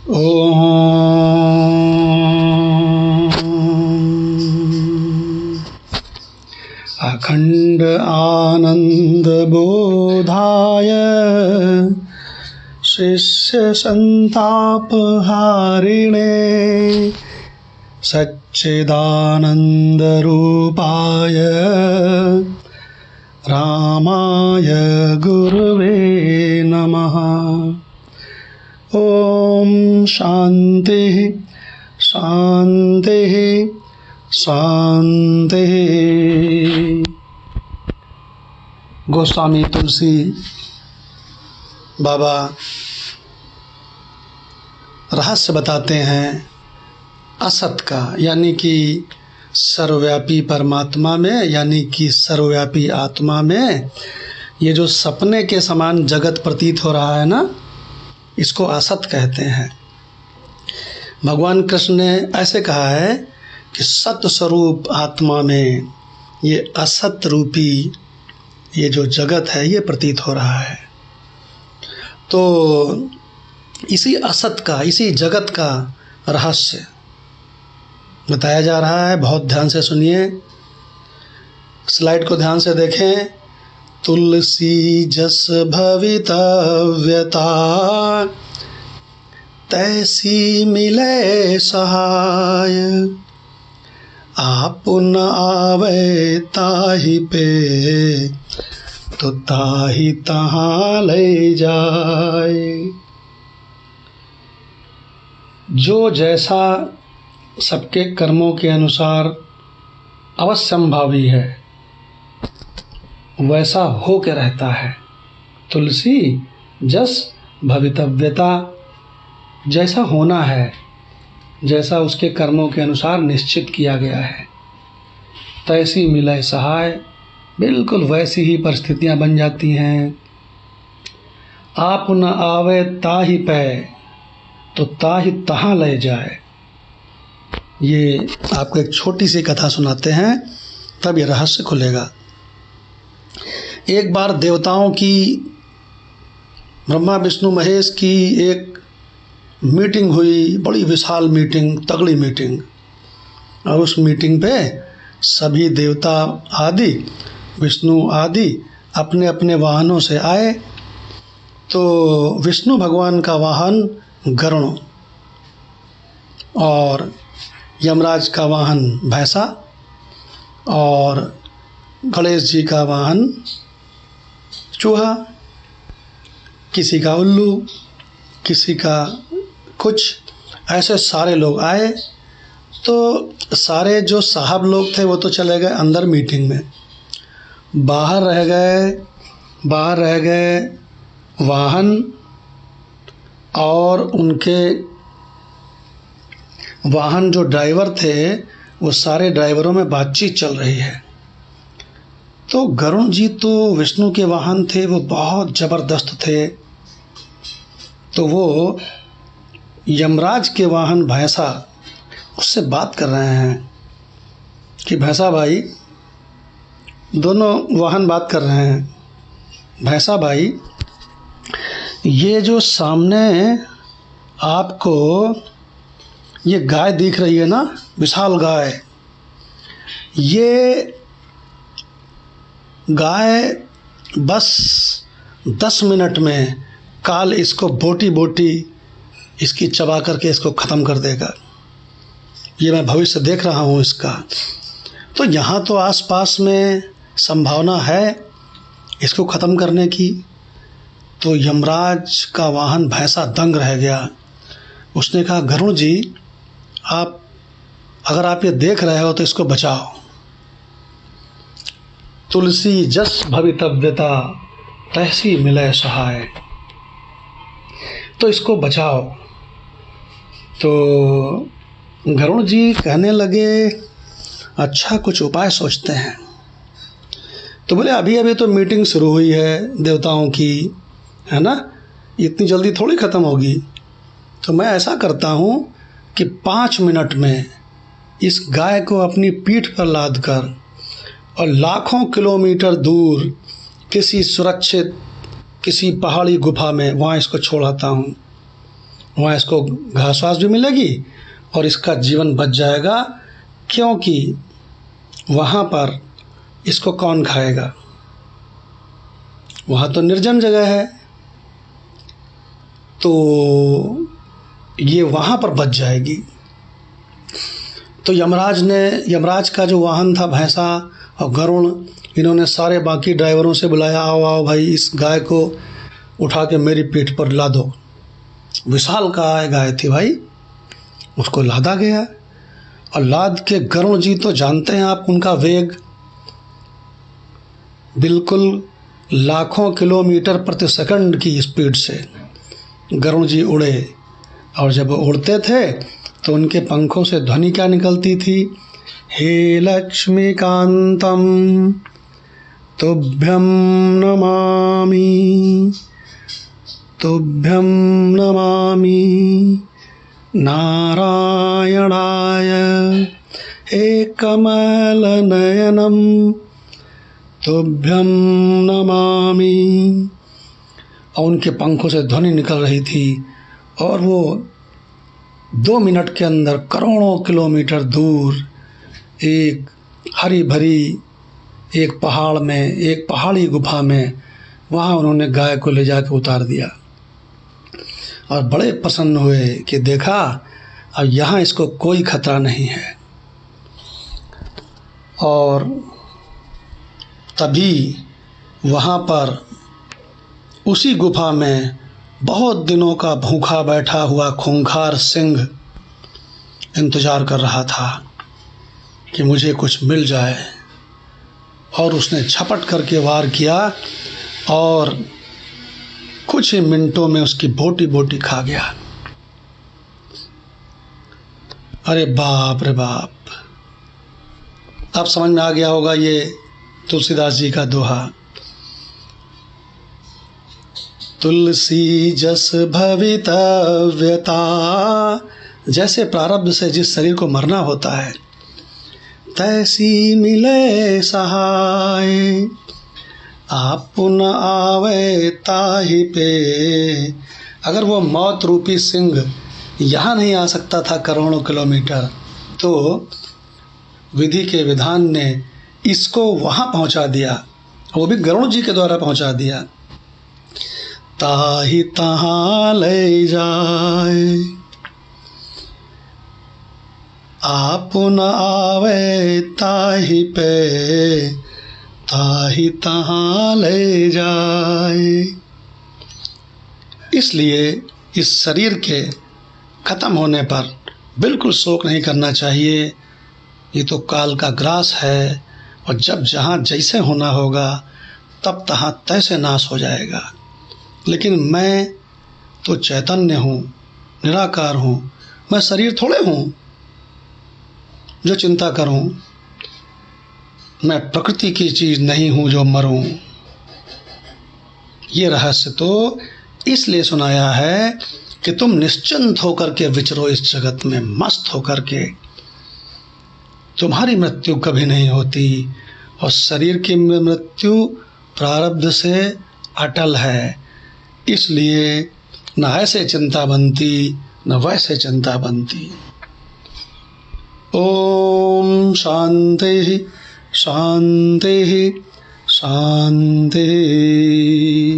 ॐ अखण्ड आनन्दबोधाय शिष्यसन्तापहारिणे सच्चिदानन्दरूपाय रामाय गुरवे नमः। ओम शांति शांति शांति। गोस्वामी तुलसी बाबा रहस्य बताते हैं असत का, यानी कि सर्वव्यापी परमात्मा में, यानी कि सर्वव्यापी आत्मा में ये जो सपने के समान जगत प्रतीत हो रहा है ना, इसको असत कहते हैं। भगवान कृष्ण ने ऐसे कहा है कि सत स्वरूप आत्मा में ये असत रूपी ये जो जगत है ये प्रतीत हो रहा है। तो इसी असत का, इसी जगत का रहस्य बताया जा रहा है। बहुत ध्यान से सुनिए, स्लाइड को ध्यान से देखें। तुलसी जस भवितव्यता तैसी मिले सहाय, आपुन आवे ताहि पे तो ताहि तहाँ ले जाए। जो जैसा सबके कर्मों के अनुसार अवश्यंभावी है वैसा हो के रहता है। तुलसी जस भवितव्यता, जैसा होना है, जैसा उसके कर्मों के अनुसार निश्चित किया गया है, तैसी मिले सहाय, बिल्कुल वैसी ही परिस्थितियां बन जाती हैं। आप न आवे ताहि पै तो ताहि तहाँ ले जाए। ये आपको एक छोटी सी कथा सुनाते हैं, तब ये रहस्य खुलेगा। एक बार देवताओं की, ब्रह्मा विष्णु महेश की एक मीटिंग हुई, बड़ी विशाल मीटिंग, तगड़ी मीटिंग। और उस मीटिंग पे सभी देवता आदि, विष्णु आदि अपने अपने वाहनों से आए। तो विष्णु भगवान का वाहन गरुड़ और यमराज का वाहन भैंसा और गणेश जी का वाहन चूहा, किसी का उल्लू, किसी का कुछ, ऐसे सारे लोग आए। तो सारे जो साहब लोग थे वो तो चले गए अंदर मीटिंग में, बाहर रह गए वाहन और उनके वाहन जो ड्राइवर थे वो सारे ड्राइवरों में बातचीत चल रही है। तो गरुड़ जी तो विष्णु के वाहन थे, वो बहुत ज़बरदस्त थे। तो वो यमराज के वाहन भैंसा उससे बात कर रहे हैं कि भैंसा भाई, दोनों वाहन बात कर रहे हैं, भैंसा भाई ये जो सामने आपको ये गाय दिख रही है ना, विशाल गाय, ये गाय बस 10 मिनट में काल इसको बोटी बोटी इसकी चबा करके इसको ख़त्म कर देगा। ये मैं भविष्य देख रहा हूँ इसका। तो यहाँ तो आसपास में संभावना है इसको ख़त्म करने की। तो यमराज का वाहन भैंसा दंग रह गया। उसने कहा, गरुड़ जी आप, अगर आप ये देख रहे हो तो इसको बचाओ। तुलसी जस भवितव्यता तैसी मिले सहाय, तो इसको बचाओ। तो गरुड़ जी कहने लगे, अच्छा कुछ उपाय सोचते हैं। तो बोले अभी अभी तो मीटिंग शुरू हुई है देवताओं की, है ना, इतनी जल्दी थोड़ी ख़त्म होगी। तो मैं ऐसा करता हूँ कि 5 मिनट में इस गाय को अपनी पीठ पर लाद कर और लाखों किलोमीटर दूर किसी सुरक्षित, किसी पहाड़ी गुफा में वहाँ इसको छोड़ाता हूँ। वहाँ इसको घास वास भी मिलेगी और इसका जीवन बच जाएगा, क्योंकि वहाँ पर इसको कौन खाएगा, वहाँ तो निर्जन जगह है, तो ये वहाँ पर बच जाएगी। तो यमराज का जो वाहन था भैंसा और गरुड़, इन्होंने सारे बाकी ड्राइवरों से बुलाया, आओ आओ भाई, इस गाय को उठा के मेरी पीठ पर ला दो। विशालकाय गाय थी भाई, उसको लादा गया और लाद के गरुड़ जी, तो जानते हैं आप उनका वेग, बिल्कुल लाखों किलोमीटर प्रति सेकंड की स्पीड से गरुड़ जी उड़े। और जब उड़ते थे तो उनके पंखों से ध्वनि क्या निकलती थी, हे लक्ष्मीकांतम तुभ्यं नमामि, तुभ्यं नमामि नारायणाय, हे कमलनयनं तुभ्यं नमामि। और उनके पंखों से ध्वनि निकल रही थी और वो 2 मिनट के अंदर करोड़ों किलोमीटर दूर एक हरी भरी एक पहाड़ में, एक पहाड़ी गुफा में, वहाँ उन्होंने गाय को ले जाकर उतार दिया और बड़े प्रसन्न हुए कि देखा अब यहाँ इसको कोई खतरा नहीं है। और तभी वहाँ पर उसी गुफा में बहुत दिनों का भूखा बैठा हुआ खूंखार सिंह इंतज़ार कर रहा था कि मुझे कुछ मिल जाए, और उसने झपट करके वार किया और कुछ ही मिनटों में उसकी बोटी बोटी खा गया। अरे बाप रे बाप, अब समझ में आ गया होगा ये तुलसीदास जी का दोहा, तुलसी जस भवितव्यता, जैसे प्रारब्ध से जिस शरीर को मरना होता है तैसी मिले सहाय, आप पुनः आवे ताहि पे। अगर वो मौत रूपी सिंह यहाँ नहीं आ सकता था करोड़ों किलोमीटर, तो विधि के विधान ने इसको वहाँ पहुँचा दिया, वो भी गरुड़ जी के द्वारा पहुँचा दिया। ताहि तहाँ ले जाए, आप न आवे ताहि पे, ताहि तहाँ ले जाए। इसलिए इस शरीर के खत्म होने पर बिल्कुल शोक नहीं करना चाहिए, ये तो काल का ग्रास है, और जब जहाँ जैसे होना होगा तब तहाँ तैसे नाश हो जाएगा। लेकिन मैं तो चैतन्य हूँ, निराकार हूँ, मैं शरीर थोड़े हूँ जो चिंता करूँ, मैं प्रकृति की चीज़ नहीं हूँ जो मरूँ। ये रहस्य तो इसलिए सुनाया है कि तुम निश्चिंत होकर के विचरो इस जगत में, मस्त होकर के। तुम्हारी मृत्यु कभी नहीं होती, और शरीर की मृत्यु प्रारब्ध से अटल है, इसलिए न ऐसे चिंता बनती न वैसे चिंता बनती। ओम शांति शांति शांति।